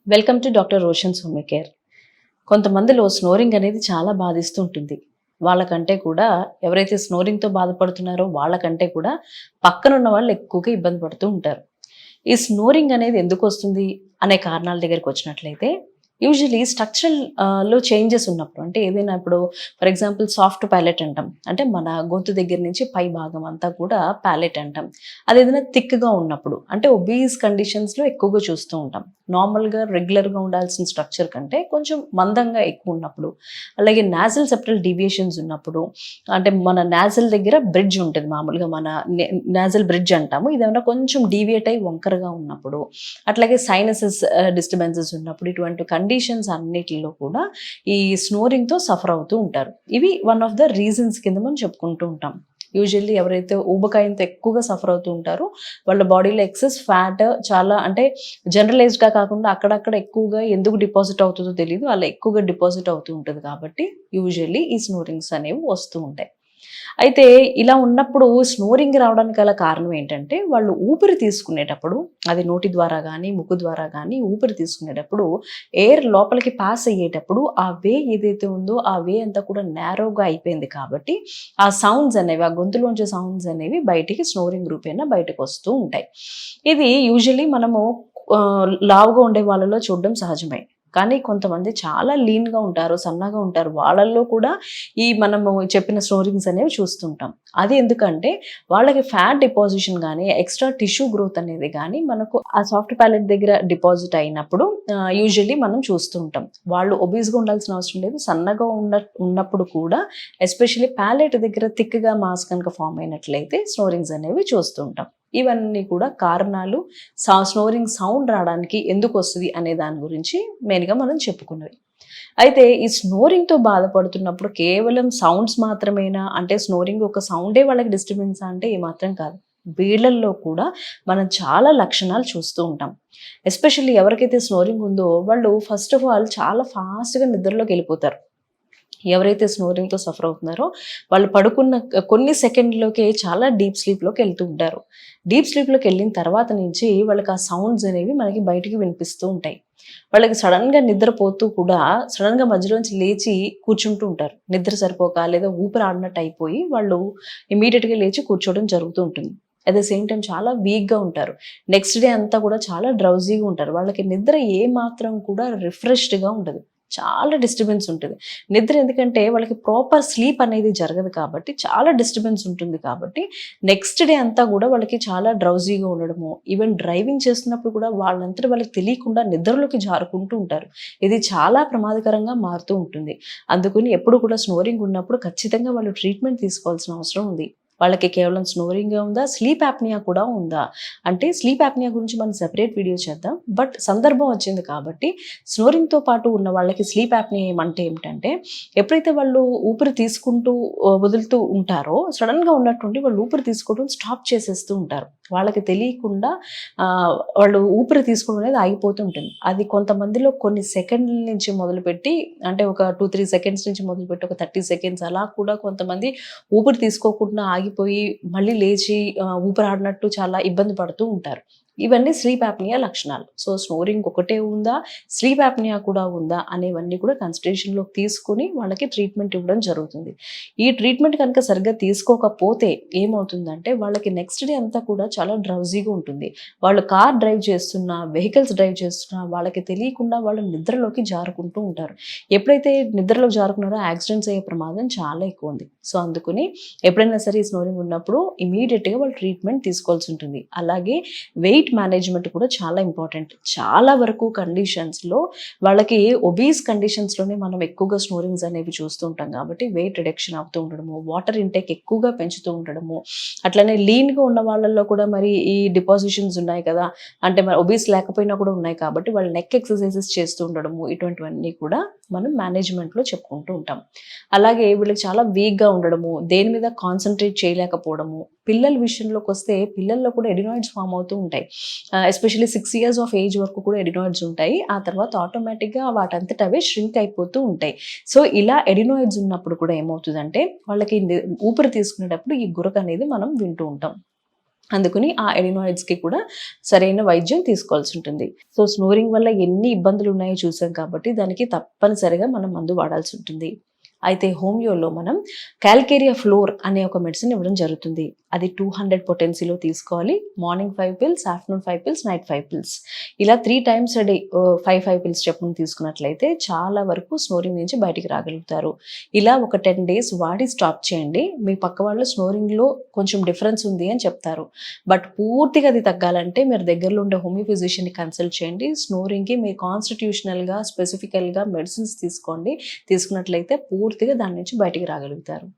Welcome to doctor Roshan సోమి care. కొంతమందిలో snoring అనేది చాలా బాధిస్తూ ఉంటుంది. వాళ్ళకంటే కూడా ఎవరైతే స్నోరింగ్తో బాధపడుతున్నారో వాళ్ళకంటే కూడా పక్కనున్న వాళ్ళు ఎక్కువగా ఇబ్బంది పడుతూ ఉంటారు. ఈ స్నోరింగ్ అనేది ఎందుకు వస్తుంది అనే కారణాల దగ్గరికి వచ్చినట్లయితే యూజువలీ స్ట్రక్చరల్ లో చేంజెస్ ఉన్నప్పుడు, అంటే ఏదైనా ఇప్పుడు ఫర్ ఎగ్జాంపుల్ సాఫ్ట్ ప్యాలెట్ అంటాం, అంటే మన గొంతు దగ్గర నుంచి పై భాగం అంతా కూడా ప్యాలెట్ అంటాం. అది ఏదైనా థిక్గా ఉన్నప్పుడు, అంటే ఒబీస్ కండిషన్స్లో ఎక్కువగా చూస్తూ ఉంటాం. నార్మల్గా రెగ్యులర్గా ఉండాల్సిన స్ట్రక్చర్ కంటే కొంచెం మందంగా ఎక్కువ ఉన్నప్పుడు, అలాగే నాజల్ సెప్టల్ డీవియేషన్స్ ఉన్నప్పుడు, అంటే మన నాజల్ దగ్గర బ్రిడ్జ్ ఉంటుంది, మామూలుగా మన నాజల్ బ్రిడ్జ్ అంటాము, ఇదేమన్నా కొంచెం డీవియేట్ అయి వంకరగా ఉన్నప్పుడు, అట్లాగే సైనసెస్ డిస్టర్బెన్సెస్ ఉన్నప్పుడు, ఇటువంటి కండిషన్స్ అన్నిటిలో కూడా ఈ స్నోరింగ్తో సఫర్ అవుతూ ఉంటారు. ఇవి వన్ ఆఫ్ ద రీజన్స్ కింద మనం చెప్పుకుంటూ ఉంటాం. యూజువల్లీ ఎవరైతే ఊబకాయంతో ఎక్కువగా సఫర్ అవుతూ ఉంటారో వాళ్ళ బాడీలో ఎక్సెస్ ఫ్యాట్ చాలా, అంటే జనరలైజ్డ్గా కాకుండా అక్కడక్కడ ఎక్కువగా ఎందుకు డిపాజిట్ అవుతుందో తెలియదు, అలా ఎక్కువగా డిపాజిట్ అవుతూ ఉంటుంది. కాబట్టి యూజువల్లీ ఈ స్నోరింగ్స్ అనేవి వస్తూ ఉంటాయి. అయితే ఇలా ఉన్నప్పుడు స్నోరింగ్ రావడానికి గల కారణం ఏంటంటే, వాళ్ళు ఊపిరి తీసుకునేటప్పుడు, అది నోటి ద్వారా కానీ ముక్కు ద్వారా కానీ ఊపిరి తీసుకునేటప్పుడు ఎయిర్ లోపలికి పాస్ అయ్యేటప్పుడు ఆ వే ఏదైతే ఉందో ఆ వే అంతా కూడా నేరోగా అయిపోయింది. కాబట్టి ఆ సౌండ్స్ అనేవి, ఆ గొంతులోంచి సౌండ్స్ అనేవి బయటికి స్నోరింగ్ రూపేణా బయటకు వస్తూ ఉంటాయి. ఇది యూజువలీ మనము లావుగా ఉండే వాళ్ళలో చూడడం సహజమే. కానీ కొంతమంది చాలా లీన్గా ఉంటారు, సన్నగా ఉంటారు, వాళ్ళల్లో కూడా ఈ మనము చెప్పిన స్నోరింగ్స్ అనేవి చూస్తుంటాం. అది ఎందుకంటే వాళ్ళకి ఫ్యాట్ డిపాజిషన్ కానీ ఎక్స్ట్రా టిష్యూ గ్రోత్ అనేది కానీ మనకు ఆ సాఫ్ట్ ప్యాలెట్ దగ్గర డిపాజిట్ అయినప్పుడు యూజువల్లీ మనం చూస్తూ ఉంటాం. వాళ్ళు ఒబీస్గా ఉండాల్సిన అవసరం లేదు, సన్నగా ఉన్నప్పుడు కూడా ఎస్పెషల్లీ ప్యాలెట్ దగ్గర థిక్గా మాస్ కనుక ఫామ్ అయినట్లయితే స్నోరింగ్స్ అనేవి చూస్తూ ఉంటాం. ఇవన్నీ కూడా కారణాలు స్నోరింగ్ సౌండ్ రావడానికి ఎందుకు వస్తుంది అనే దాని గురించి మెయిన్గా మనం చెప్పుకున్నవి. అయితే ఈ స్నోరింగ్తో బాధపడుతున్నప్పుడు కేవలం సౌండ్స్ మాత్రమేనా, అంటే స్నోరింగ్ ఒక సౌండే వాళ్ళకి డిస్టర్బెన్స్ అంటే ఏమాత్రం కాదు. వీళ్ళల్లో కూడా మనం చాలా లక్షణాలు చూస్తూ ఉంటాం. ఎస్పెషల్లీ ఎవరికైతే స్నోరింగ్ ఉందో వాళ్ళు ఫస్ట్ ఆఫ్ ఆల్ చాలా ఫాస్ట్గా నిద్రలోకి వెళ్ళిపోతారు. ఎవరైతే స్నోరింగ్తో సఫర్ అవుతున్నారో వాళ్ళు పడుకున్న కొన్ని సెకండ్లోకే చాలా డీప్ స్లీప్లోకి వెళ్తూ ఉంటారు. డీప్ స్లీప్లోకి వెళ్ళిన తర్వాత నుంచి వాళ్ళకి ఆ సౌండ్స్ అనేవి మనకి బయటికి వినిపిస్తూ ఉంటాయి. వాళ్ళకి సడన్గా నిద్రపోతూ కూడా సడన్గా మధ్యలోంచి లేచి కూర్చుంటూ ఉంటారు. నిద్ర సరిపోక లేదా ఊపిరి ఆడినట్టు అయిపోయి వాళ్ళు ఇమీడియట్గా లేచి కూర్చోవడం జరుగుతూ ఉంటుంది. అట్ ద సేమ్ టైం చాలా వీక్గా ఉంటారు. నెక్స్ట్ డే అంతా కూడా చాలా డ్రౌజీగా ఉంటారు. వాళ్ళకి నిద్ర ఏ మాత్రం కూడా రిఫ్రెష్డ్గా ఉండదు. చాలా డిస్టర్బెన్స్ ఉంటుంది. నిద్ర ఎందుకంటే వాళ్ళకి ప్రాపర్ స్లీప్ అనేది జరగదు కాబట్టి చాలా డిస్టర్బెన్స్ ఉంటుంది. కాబట్టి నెక్స్ట్ డే అంతా కూడా వాళ్ళకి చాలా డ్రౌజీగా ఉండడము, ఈవెన్ డ్రైవింగ్ చేస్తున్నప్పుడు కూడా వాళ్ళంతటి వాళ్ళకి తెలియకుండా నిద్రలోకి జారుకుంటూ ఉంటారు. ఇది చాలా ప్రమాదకరంగా మారుతూ ఉంటుంది. అందుకని ఎప్పుడు కూడా స్నోరింగ్ ఉన్నప్పుడు ఖచ్చితంగా వాళ్ళు ట్రీట్మెంట్ తీసుకోవాల్సిన అవసరం ఉంది. వాళ్ళకి కేవలం స్నోరింగే ఉందా, స్లీప్ యాప్నియా కూడా ఉందా అంటే స్లీప్ యాప్నియా గురించి మనం సెపరేట్ వీడియో చేద్దాం. బట్ సందర్భం వచ్చింది కాబట్టి స్నోరింగ్తో పాటు ఉన్న వాళ్ళకి స్లీప్ యాప్నియా ఏమంటే ఏమిటంటే, ఎప్పుడైతే వాళ్ళు ఊపిరి తీసుకుంటూ వదులుతూ ఉంటారో సడన్గా ఉన్నట్టుండి వాళ్ళు ఊపిరి తీసుకోవడం స్టాప్ చేసేస్తూ ఉంటారు. వాళ్ళకి తెలియకుండా వాళ్ళు ఊపిరి తీసుకోవడం అనేది ఆగిపోతూ ఉంటుంది. అది కొంతమందిలో కొన్ని సెకండ్ల నుంచి మొదలుపెట్టి, అంటే ఒక 2-3 సెకండ్స్ నుంచి మొదలుపెట్టి ఒక 30 సెకండ్స్ అలా కూడా కొంతమంది ఊపిరి తీసుకోకుండా ఆగిపోయి మళ్ళీ లేచి ఊపిరాడినట్టు చాలా ఇబ్బంది పడుతూ ఉంటారు. ఇవన్నీ స్లీప్ యాప్నియా లక్షణాలు. సో స్నోరింగ్ ఒకటే ఉందా, స్లీప్ యాప్నియా కూడా ఉందా అనేవన్నీ కూడా కన్సిడరేషన్లోకి తీసుకుని వాళ్ళకి ట్రీట్మెంట్ ఇవ్వడం జరుగుతుంది. ఈ ట్రీట్మెంట్ కనుక సరిగ్గా తీసుకోకపోతే ఏమవుతుందంటే వాళ్ళకి నెక్స్ట్ డే అంతా కూడా చాలా డ్రౌజీగా ఉంటుంది. వాళ్ళు కార్ డ్రైవ్ చేస్తున్నా, వెహికల్స్ డ్రైవ్ చేస్తున్నా వాళ్ళకి తెలియకుండా వాళ్ళు నిద్రలోకి జారుకుంటూ ఉంటారు. ఎప్పుడైతే నిద్రలోకి జారుకున్నారో యాక్సిడెంట్స్ అయ్యే ప్రమాదం చాలా ఎక్కువ ఉంది. సో అందుకని ఎప్పుడైనా సరే స్నోరింగ్ ఉన్నప్పుడు ఇమీడియట్గా వాళ్ళు ట్రీట్మెంట్ తీసుకోవాల్సి ఉంటుంది. అలాగే వెయిట్ మేనేజ్మెంట్ కూడా చాలా ఇంపార్టెంట్. చాలా వరకు కండిషన్స్లో వాళ్ళకి ఒబీస్ కండిషన్స్లోనే మనం ఎక్కువగా స్నోరింగ్స్ అనేవి చూస్తూ ఉంటాం. కాబట్టి వెయిట్ రిడక్షన్ అవుతూ ఉండడము, వాటర్ ఇంటేక్ ఎక్కువగా పెంచుతూ ఉండడము, అట్లనే లీన్గా ఉన్న వాళ్ళల్లో కూడా మరి ఈ డిపాజిషన్స్ ఉన్నాయి కదా, అంటే మరి ఒబీస్ లేకపోయినా కూడా ఉన్నాయి కాబట్టి వాళ్ళు నెక్ ఎక్సర్సైజెస్ చేస్తూ ఉండడము, ఇటువంటివన్నీ కూడా మనం మేనేజ్మెంట్లో చెప్పుకుంటూ ఉంటాం. అలాగే వీళ్ళకి చాలా వీక్గా ఉండడము, దేని మీద కాన్సన్ట్రేట్ చేయలేకపోవడము, పిల్లల విషయంలోకి వస్తే పిల్లల్లో కూడా ఎడినాయిడ్స్ ఫామ్ అవుతూ ఉంటాయి. ఎస్పెషల్లీ 6 years ఆఫ్ ఏజ్ వరకు కూడా ఎడినాయిడ్స్ ఉంటాయి. ఆ తర్వాత ఆటోమేటిక్గా వాటంతట అవే ష్రింక్ అయిపోతూ ఉంటాయి. సో ఇలా ఎడినాయిడ్స్ ఉన్నప్పుడు కూడా ఏమవుతుందంటే వాళ్ళకి ఊపిరి తీసుకునేటప్పుడు ఈ గురక అనేది మనం వింటూ ఉంటాం. అందుకని ఆ ఎడినాయిడ్స్కి కూడా సరైన వైద్యం తీసుకోవాల్సి ఉంటుంది. సో స్నోరింగ్ వల్ల ఎన్ని ఇబ్బందులు ఉన్నాయో చూసాం కాబట్టి దానికి తప్పనిసరిగా మనం మందు వాడాల్సి ఉంటుంది. అయితే హోమియోలో మనం క్యాల్కేరియా ఫ్లోర్ అనే ఒక మెడిసిన్ ఇవ్వడం జరుగుతుంది. అది 200 పొటెన్సీలో తీసుకోవాలి. Morning 5 pills, afternoon 5 pills, night 5 pills, ఇలా 3 టైమ్స్ a డే 5 పిల్స్ చొప్పున తీసుకున్నట్లయితే చాలా వరకు స్నోరింగ్ నుంచి బయటికి రాగలుగుతారు. ఇలా ఒక 10 డేస్ వాడి స్టాప్ చేయండి. మీ పక్క వాళ్ళు స్నోరింగ్లో కొంచెం డిఫరెన్స్ ఉంది అని చెప్తారు. బట్ పూర్తిగా అది తగ్గాలంటే మీరు దగ్గరలో ఉండే హోమియో ఫిజిషియన్ని కన్సల్ట్ చేయండి. స్నోరింగ్కి మీరు కాన్స్టిట్యూషనల్గా స్పెసిఫికల్గా మెడిసిన్స్ తీసుకోండి. తీసుకున్నట్లయితే పూర్తిగా దాని నుంచి బయటికి రాగలుగుతారు.